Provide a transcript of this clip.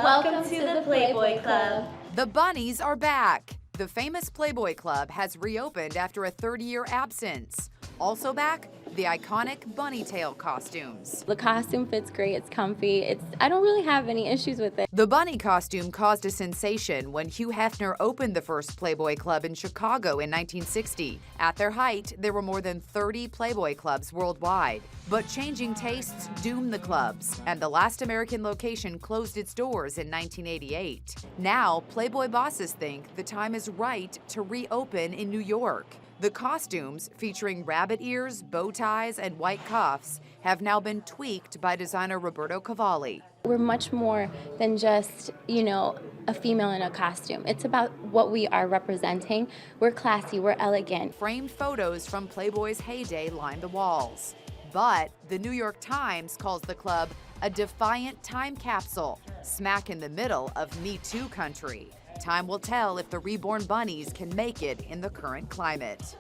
Welcome to the Playboy Club. The bunnies are back. The famous Playboy Club has reopened after a 30-year absence. Also back, the iconic bunny tail costumes. The costume fits great, it's comfy. I don't really have any issues with it. The bunny costume caused a sensation when Hugh Hefner opened the first Playboy Club in Chicago in 1960. At their height, there were more than 30 Playboy Clubs worldwide. But changing tastes doomed the clubs, and the last American location closed its doors in 1988. Now, Playboy bosses think the time is right to reopen in New York. The costumes, featuring rabbit ears, bow ties, and white cuffs, have now been tweaked by designer Roberto Cavalli. We're much more than just, a female in a costume. It's about what we are representing. We're classy, we're elegant. Framed photos from Playboy's heyday line the walls. But the New York Times calls the club a defiant time capsule, smack in the middle of Me Too country. Time will tell if the reborn bunnies can make it in the current climate.